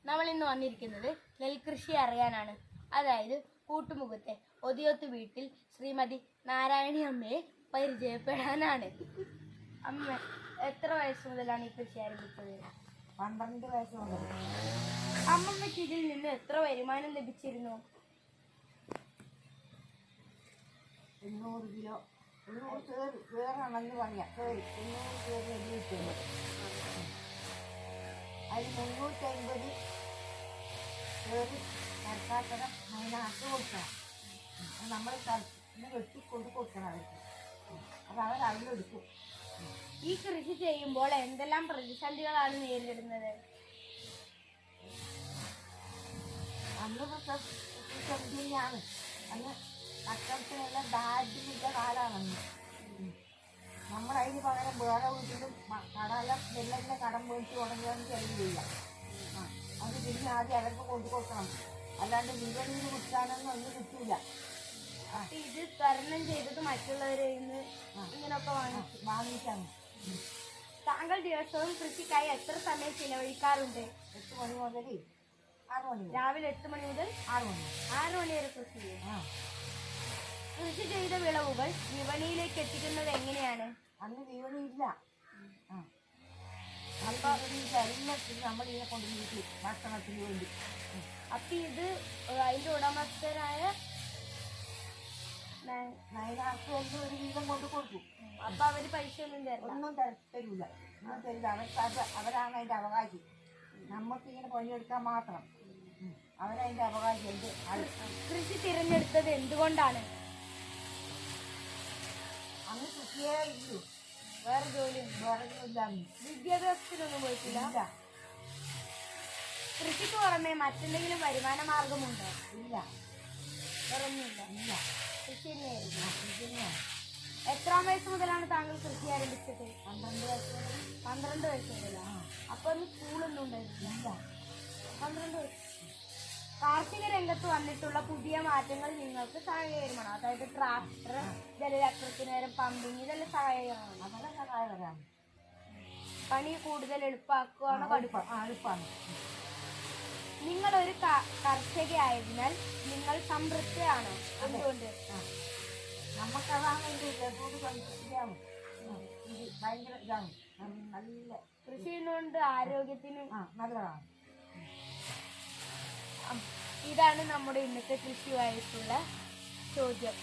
നമ്മൾ ഇന്ന് വന്നിരിക്കുന്നത് നെൽകൃഷി അറിയാനാണ്. അതായത് കൂട്ടുമുഖത്തെ ഒതിയൊത്ത് വീട്ടിൽ ശ്രീമതി നാരായണി അമ്മയെ പരിചയപ്പെടാനാണ്. അമ്മ എത്ര വയസ്സ് മുതലാണ് ഈ കൃഷി ആരംഭിച്ചത്? 12 വയസ്സ് മുതൽ. അമ്മമ്മയ്ക്ക് ഇതിൽ നിന്ന് എത്ര വരുമാനം ലഭിച്ചിരുന്നു? 800 കിലോ, 800 വേറാണെന്ന് പറയാം. 800 കിട്ടുന്നു. അതിൽ 350 കയറി സർക്കാർ അതിനകത്ത് കൊടുക്കണം. നമ്മൾ വെട്ടി കൊണ്ട് കൊടുക്കണം അവർക്ക്. അത് അവരതിലെടുക്കും. ഈ കൃഷി ചെയ്യുമ്പോൾ എന്തെല്ലാം പ്രതിസന്ധികളാണ് നേരിടുന്നത്? അന്ന് പ്രതിസന്ധിയാണ്. അന്ന് കച്ചവടത്തിനുള്ള ദാരിദ്ര്യമില്ല കാലമാണെന്ന്. നമ്മളതിന് പകരം വേറെ വീട്ടിലും വെള്ളത്തിൻ്റെ കടം മേടിച്ച് തുടങ്ങിയാലും ചെലവ് ചെയ്യാം. അത് പിന്നെ ആദ്യം അവർക്ക് കൊണ്ടു കൊടുക്കണം. അല്ലാണ്ട് വിപണിയിൽ വിൽക്കാനൊന്നും ഒന്നും കിട്ടില്ല. ഇത് തരണം ചെയ്തത് മറ്റുള്ളവരിൽ നിന്ന് ഇങ്ങനെയൊക്കെ വാങ്ങിച്ചാണ്. താങ്കൾ ദിവസവും കൃഷിക്കായി എത്ര സമയം ചിലവഴിക്കാറുണ്ട്? 8 മണി മുതൽ 6 മണി. രാവിലെ 8 മണി മുതൽ 6 മണി. 6 മണി വരെ കൃഷി ചെയ്യും. കൃഷി ചെയ്ത വിളവുകൾ വിപണിയിലേക്ക് എത്തിക്കുന്നത് എങ്ങനെയാണ്? അന്ന് വിപണിയില്ല. അപ്പൊ എല്ലാത്തിനും നമ്മളിതിനെ കൊണ്ടുപോയിട്ട് ഭക്ഷണത്തിന് വേണ്ടി. അപ്പൊ ഇത് അതിന്റെ ഉടമസ്ഥരായ നയനാർക്ക് ഒരു വീതം കൊണ്ട് കൊടുക്കും. അപ്പൊ അവര് പൈസ ഒന്നും തരില്ല? ഒന്നും തരില്ല. ഒന്നും തരില്ല. അവരാണ് അതിന്റെ അവകാശി. നമുക്ക് ഇങ്ങനെ പണിയെടുക്കാൻ മാത്രം അവരതിന്റെ അവകാശി. കൃഷി തിരഞ്ഞെടുത്തത് എന്തുകൊണ്ടാണ്? അന്ന് കൃഷിയേ ഇല്ലു. വേറെ ജോലി ഇല്ല. വിദ്യാഭ്യാസത്തിനൊന്നും പോയിട്ടില്ല. കൃഷിക്ക് പുറമെ മറ്റെന്തെങ്കിലും വരുമാന മാർഗമുണ്ടോ? ഇല്ല, വേറൊന്നുമില്ല. ഇല്ല. കൃഷി തന്നെയായിരുന്നു. എത്രാം വയസ്സ് മുതലാണ് താങ്കൾ കൃഷി ആരംഭിച്ചത്? 12 വയസ്സ്. 12 വയസ്സ് മുതലാണ്. അപ്പൊ ഒന്ന് സ്കൂളൊന്നും ഉണ്ടായിരുന്നില്ല? 12 വയസ്സ്. കാർഷിക രംഗത്ത് വന്നിട്ടുള്ള പുതിയ മാറ്റങ്ങൾ നിങ്ങൾക്ക് സഹായകരമാണ്. അതായത് ട്രാക്ടർ, ജലചക്രത്തിന് നേരം പമ്പിങ്, ഇതെല്ലാം സഹായകരമാണ്. അതെല്ലാം സഹായകരമാണ്. പണി കൂടുതൽ എളുപ്പമാക്കുകയാണ്. എളുപ്പമാണ്. നിങ്ങളൊരു കർഷകയായതിനാൽ നിങ്ങൾ സംതൃപ്തയാണോ? എന്തുകൊണ്ട്? നമുക്കതാണ് സംതൃപ്തിയാണ്. ഭയങ്കര ഇതാണ്. നല്ല കൃഷി ചെയ്യുന്നതുകൊണ്ട് ആരോഗ്യത്തിന് നല്ലതാണ്. ഇതാണ് നമ്മുടെ ഇന്നത്തെ കൃഷിയുമായിട്ടുള്ള ചോദ്യം.